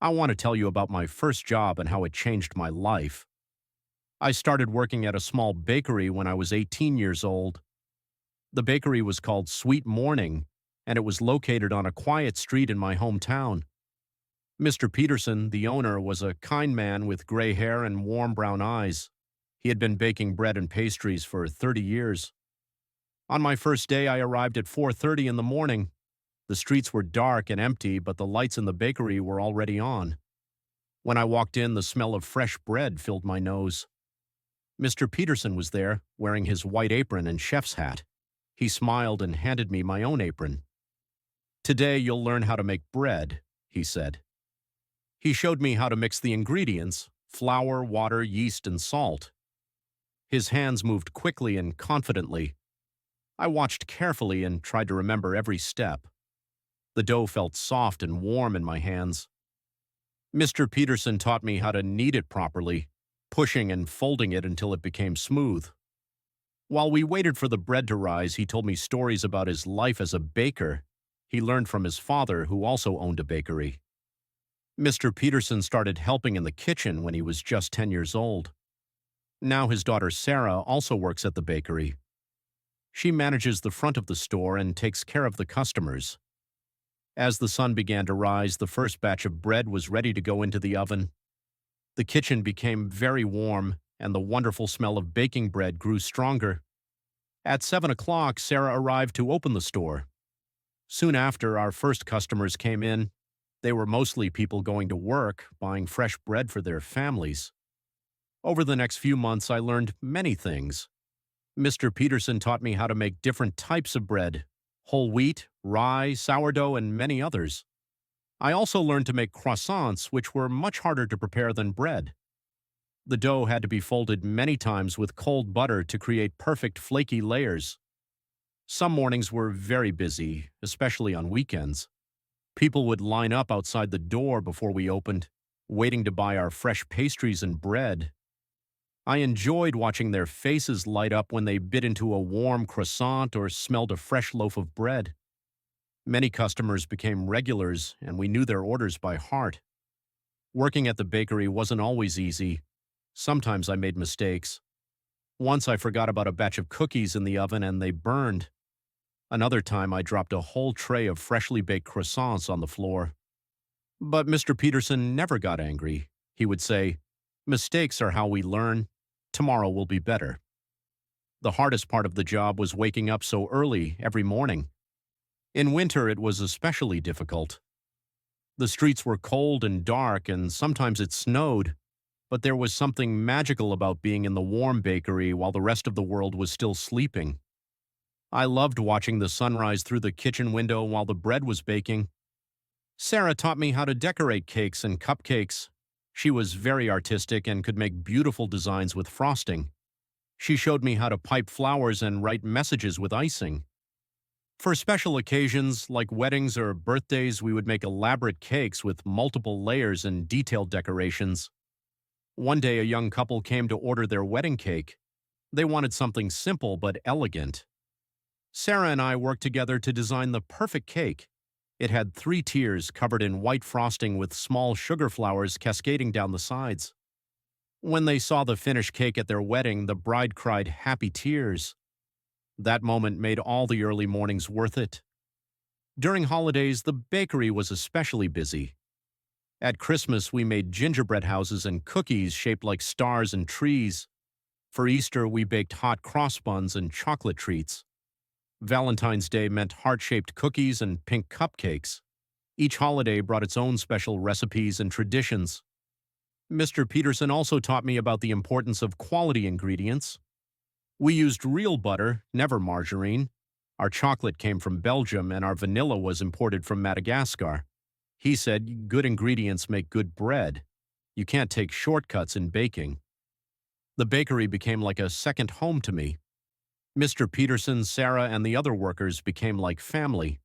I want to tell you about my first job and how it changed my life. I started working at a small bakery when I was 18 years old. The bakery was called Sweet Morning, and it was located on a quiet street in my hometown. Mr. Peterson, the owner, was a kind man with gray hair and warm brown eyes. He had been baking bread and pastries for 30 years. On my first day, I arrived at 4:30 in the morning. The streets were dark and empty, but the lights in the bakery were already on. When I walked in, the smell of fresh bread filled my nose. Mr. Peterson was there, wearing his white apron and chef's hat. He smiled and handed me my own apron. "Today you'll learn how to make bread," he said. He showed me how to mix the ingredients: flour, water, yeast, and salt. His hands moved quickly and confidently. I watched carefully and tried to remember every step. The dough felt soft and warm in my hands. Mr. Peterson taught me how to knead it properly, pushing and folding it until it became smooth. While we waited for the bread to rise, he told me stories about his life as a baker. He learned from his father, who also owned a bakery. Mr. Peterson started helping in the kitchen when he was just 10 years old. Now his daughter Sarah also works at the bakery. She manages the front of the store and takes care of the customers. As the sun began to rise, the first batch of bread was ready to go into the oven. The kitchen became very warm, and the wonderful smell of baking bread grew stronger. At 7 o'clock, Sarah arrived to open the store. Soon after, our first customers came in. They were mostly people going to work, buying fresh bread for their families. Over the next few months, I learned many things. Mr. Peterson taught me how to make different types of bread: whole wheat, rye, sourdough, and many others. I also learned to make croissants, which were much harder to prepare than bread. The dough had to be folded many times with cold butter to create perfect flaky layers. Some mornings were very busy, especially on weekends. People would line up outside the door before we opened, waiting to buy our fresh pastries and bread. I enjoyed watching their faces light up when they bit into a warm croissant or smelled a fresh loaf of bread. Many customers became regulars, and we knew their orders by heart. Working at the bakery wasn't always easy. Sometimes I made mistakes. Once I forgot about a batch of cookies in the oven and they burned. Another time I dropped a whole tray of freshly baked croissants on the floor. But Mr. Peterson never got angry. He would say, "Mistakes are how we learn. Tomorrow will be better." The hardest part of the job was waking up so early every morning. In winter, it was especially difficult. The streets were cold and dark, and sometimes it snowed, but there was something magical about being in the warm bakery while the rest of the world was still sleeping. I loved watching the sunrise through the kitchen window while the bread was baking. Sarah taught me how to decorate cakes and cupcakes. She was very artistic and could make beautiful designs with frosting. She showed me how to pipe flowers and write messages with icing. For special occasions, like weddings or birthdays, we would make elaborate cakes with multiple layers and detailed decorations. One day, a young couple came to order their wedding cake. They wanted something simple but elegant. Sarah and I worked together to design the perfect cake. It had 3 tiers covered in white frosting with small sugar flowers cascading down the sides. When they saw the finished cake at their wedding, the bride cried happy tears. That moment made all the early mornings worth it. During holidays, the bakery was especially busy. At Christmas, we made gingerbread houses and cookies shaped like stars and trees. For Easter, we baked hot cross buns and chocolate treats. Valentine's Day meant heart-shaped cookies and pink cupcakes. Each holiday brought its own special recipes and traditions. Mr. Peterson also taught me about the importance of quality ingredients. We used real butter, never margarine. Our chocolate came from Belgium and our vanilla was imported from Madagascar. He said, "Good ingredients make good bread. You can't take shortcuts in baking." The bakery became like a second home to me. Mr. Peterson, Sarah, and the other workers became like family.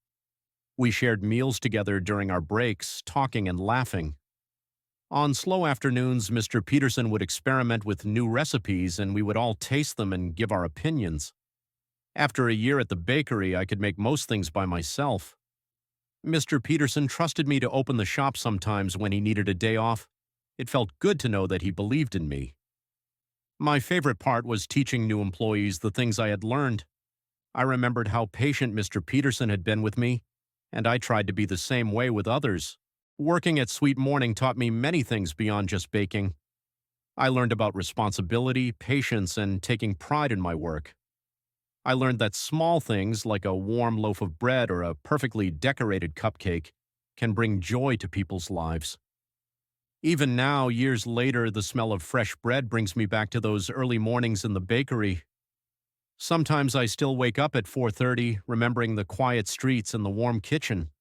We shared meals together during our breaks, talking and laughing. On slow afternoons, Mr. Peterson would experiment with new recipes and we would all taste them and give our opinions. After a year at the bakery, I could make most things by myself. Mr. Peterson trusted me to open the shop sometimes when he needed a day off. It felt good to know that he believed in me. My favorite part was teaching new employees the things I had learned. I remembered how patient Mr. Peterson had been with me, and I tried to be the same way with others. Working at Sweet Morning taught me many things beyond just baking. I learned about responsibility, patience, and taking pride in my work. I learned that small things like a warm loaf of bread or a perfectly decorated cupcake can bring joy to people's lives. Even now, years later, the smell of fresh bread brings me back to those early mornings in the bakery. Sometimes I still wake up at 4:30, remembering the quiet streets and the warm kitchen.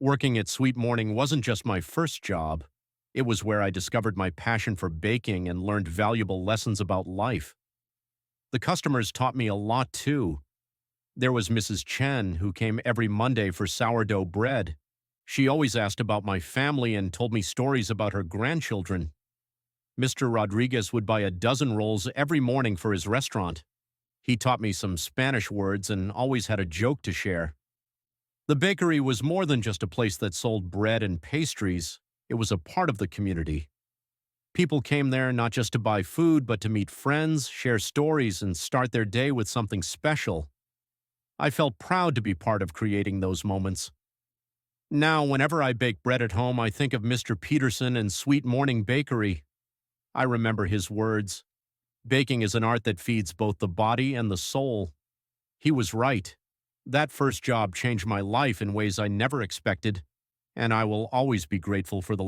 Working at Sweet Morning wasn't just my first job. It was where I discovered my passion for baking and learned valuable lessons about life. The customers taught me a lot too. There was Mrs. Chen, who came every Monday for sourdough bread. She always asked about my family and told me stories about her grandchildren. Mr. Rodriguez would buy a dozen rolls every morning for his restaurant. He taught me some Spanish words and always had a joke to share. The bakery was more than just a place that sold bread and pastries. It was a part of the community. People came there not just to buy food, but to meet friends, share stories, and start their day with something special. I felt proud to be part of creating those moments. Now, whenever I bake bread at home, I think of Mr. Peterson and Sweet Morning Bakery. I remember his words. Baking is an art that feeds both the body and the soul. He was right. That first job changed my life in ways I never expected, and I will always be grateful for the